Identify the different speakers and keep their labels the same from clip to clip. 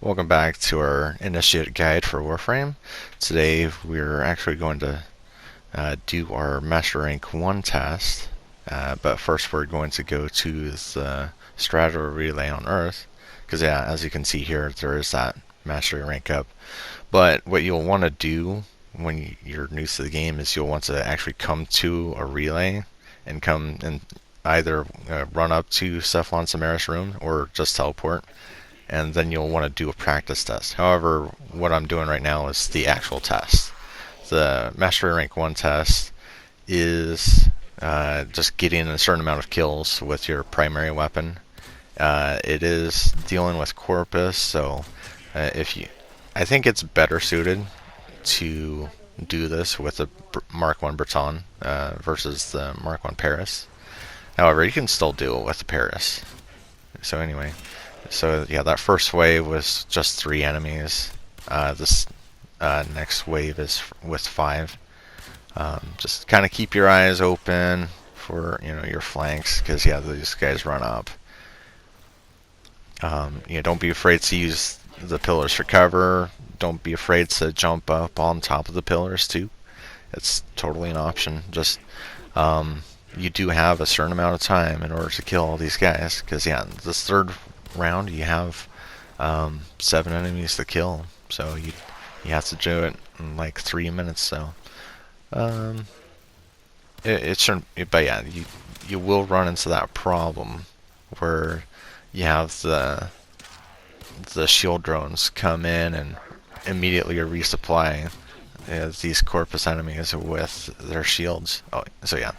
Speaker 1: Welcome back to our initiate guide for Warframe. Today we're actually going to do our Master Rank 1 test, but first we're going to go to the Strata Relay on Earth, because yeah, as you can see here, there is that Mastery Rank up. But what you'll want to do when you're new to the game is you'll want to actually come to a relay and come and either run up to Cephalon Samara's room or just teleport, and then you'll want to do a practice test. However, what I'm doing right now is the actual test. The Mastery Rank 1 test is just getting a certain amount of kills with your primary weapon. It is dealing with Corpus, so I think it's better suited to do this with a Mark 1 Breton versus the Mark 1 Paris. However, you can still do it with the Paris. So anyway, so yeah, that first wave was just 3 enemies. This next wave is with 5. Just kind of keep your eyes open for your flanks, because yeah, these guys run up. Don't be afraid to use the pillars for cover. Don't be afraid to jump up on top of the pillars too. It's totally an option. Just you do have a certain amount of time in order to kill all these guys, because yeah, this third round you have 7 enemies to kill, so you have to do it in like 3 minutes. So it shouldn't, but yeah, you will run into that problem where you have the shield drones come in and immediately resupply these Corpus enemies with their shields. Oh, so yeah,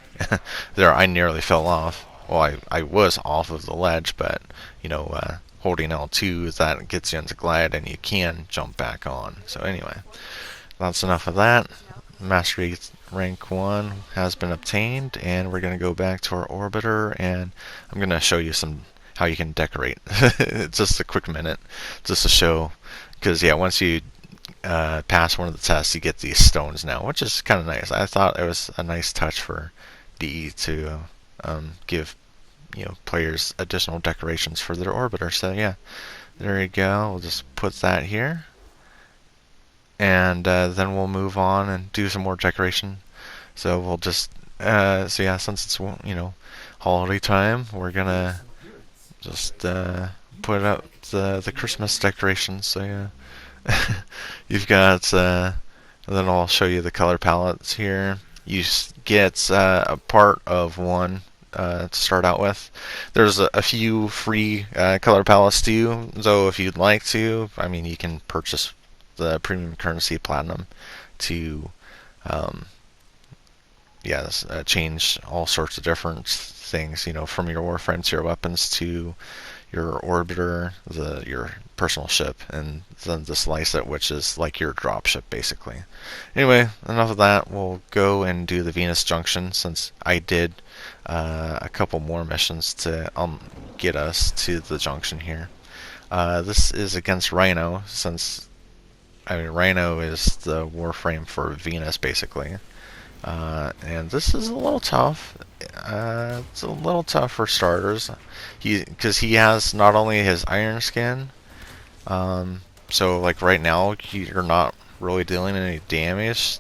Speaker 1: there I nearly fell off. Well, I was off of the ledge, but holding L2, that gets you into glide and you can jump back on. So anyway, that's enough of that. Mastery Rank 1 has been obtained, and we're going to go back to our orbiter, and I'm going to show you how you can decorate. Just a quick minute, just to show, because yeah, once you pass one of the tests, you get these stones now, which is kind of nice. I thought it was a nice touch for DE to give players additional decorations for their orbiter. So yeah, there you go. We'll just put that here, and then we'll move on and do some more decoration. So we'll just so yeah, since it's holiday time, we're gonna just put up the Christmas decorations. So yeah, you've got and then I'll show you the color palettes here. You get a part of one to start out with. There's a few free color palettes too, though if you'd like to, I mean, you can purchase the premium currency platinum to change all sorts of different things, from your Warframe to your weapons to your orbiter, your personal ship, and then the slice it, which is like your drop ship basically. Anyway, enough of that. We'll go and do the Venus Junction, since I did a couple more missions to get us to the junction here. This is against Rhino, since Rhino is the Warframe for Venus basically. And this is a little tough. It's a little tough for starters, because he has not only his iron skin, so like right now you're not really dealing any damage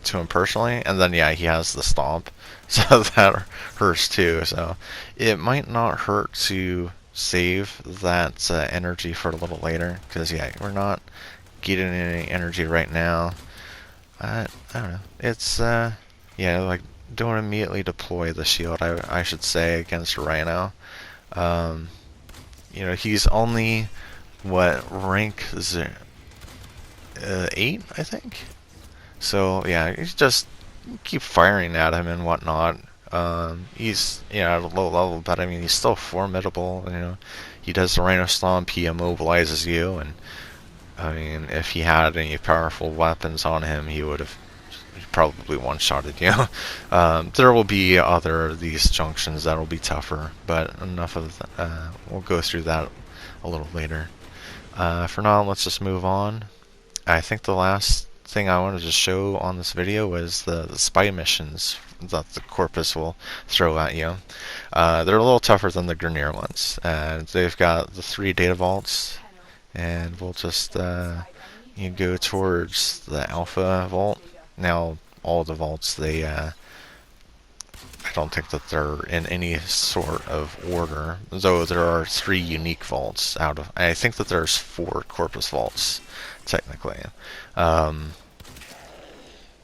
Speaker 1: to him personally, and then yeah, he has the stomp, so that hurts too. So it might not hurt to save that energy for a little later, because yeah, we're not getting any energy right now. I don't know. It's yeah, like, don't immediately deploy the shield, I should say, against Rhino. He's only, what, rank 8, I think? So, yeah, you just keep firing at him and whatnot. He's, at a low level, but, I mean, he's still formidable, He does the Rhino Stomp, he immobilizes you, and, I mean, if he had any powerful weapons on him, he would have probably one-shotted you. There will be these junctions that will be tougher, but enough of that. We'll go through that a little later. For now, let's just move on. I think the last thing I wanted to show on this video was the spy missions that the Corpus will throw at you. They're a little tougher than the Grineer ones. They've got the 3 data vaults, and we'll just go towards the Alpha Vault. Now, all the vaults, I don't think that they're in any sort of order, though there are 3 unique vaults out of. I think that there's 4 Corpus vaults, technically.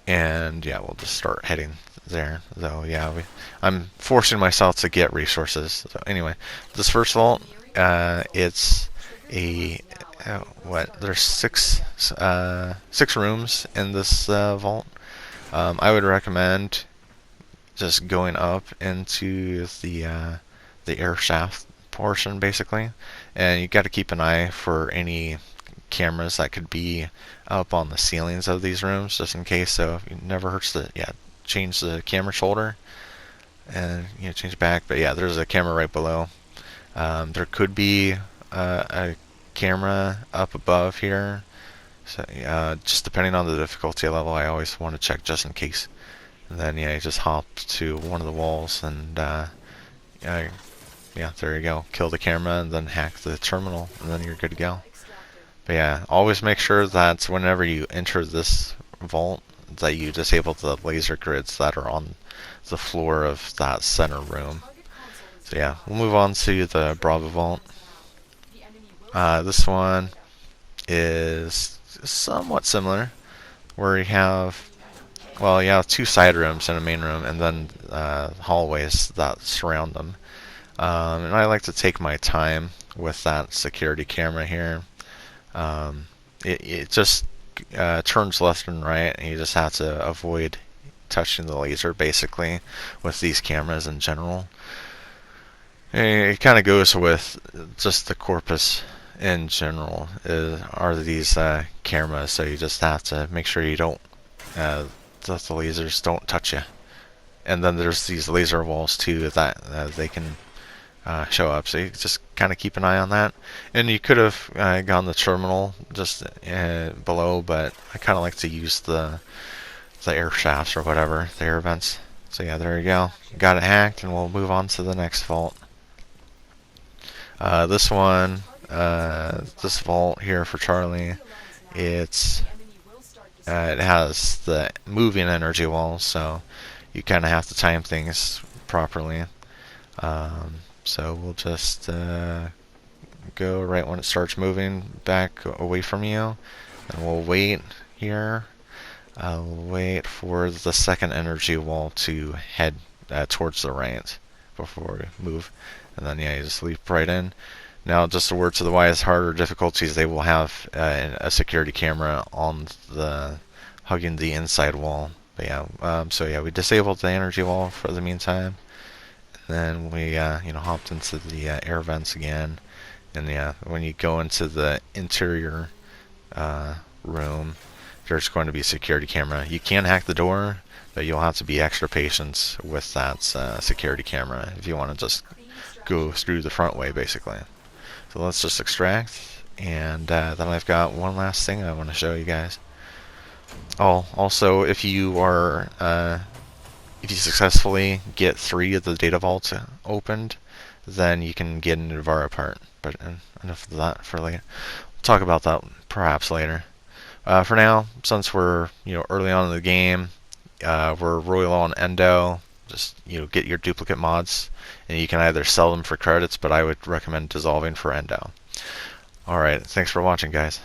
Speaker 1: And yeah, we'll just start heading there. Though, yeah, I'm forcing myself to get resources. So anyway, this first vault, it's a what? There's 6 rooms in this vault. I would recommend just going up into the air shaft portion, basically, and you got to keep an eye for any cameras that could be up on the ceilings of these rooms, just in case. So it never hurts to change the camera shoulder and change it back. But yeah, there's a camera right below. There could be a camera up above here. So just depending on the difficulty level, I always want to check just in case. And then you just hop to one of the walls and yeah, there you go. Kill the camera and then hack the terminal, and then you're good to go. But yeah, always make sure that whenever you enter this vault, that you disable the laser grids that are on the floor of that center room. So yeah, we'll move on to the Bravo Vault. This one is somewhat similar, where you have, well, you have 2 side rooms and a main room, and then hallways that surround them. And I like to take my time with that security camera here. It just turns left and right, and you just have to avoid touching the laser, basically, with these cameras in general. It kind of goes with just the Corpus in general, are these cameras, so you just have to make sure you don't, that the lasers don't touch you. And then there's these laser walls too that they can show up, so you just kind of keep an eye on that. And you could have gone the terminal just below, but I kind of like to use the air shafts or whatever, the air vents. So yeah, there you go. Got it hacked, and we'll move on to the next vault. This one, this vault here for Charlie, it has the moving energy wall, so you kind of have to time things properly. So we'll just go right when it starts moving back away from you, and we'll wait here. I'll wait for the second energy wall to head towards the right before we move, and then yeah, you just leap right in. Now, just a word to the wise, harder difficulties, they will have a security camera on the hugging the inside wall. But yeah, so yeah, we disabled the energy wall for the meantime. Then we hopped into the air vents again, and yeah, when you go into the interior room, there's going to be a security camera. You can hack the door, but you'll have to be extra patient with that security camera if you want to just go through the front way, basically. So let's just extract, and then I've got one last thing I want to show you guys. Oh, also, if you are if you successfully get 3 of the data vaults opened, then you can get an Navara part. But enough of that for later. We'll talk about that perhaps later. For now, since we're early on in the game, we're really low on endo. Just get your duplicate mods, and you can either sell them for credits, but I would recommend dissolving for endo. Alright, thanks for watching, guys.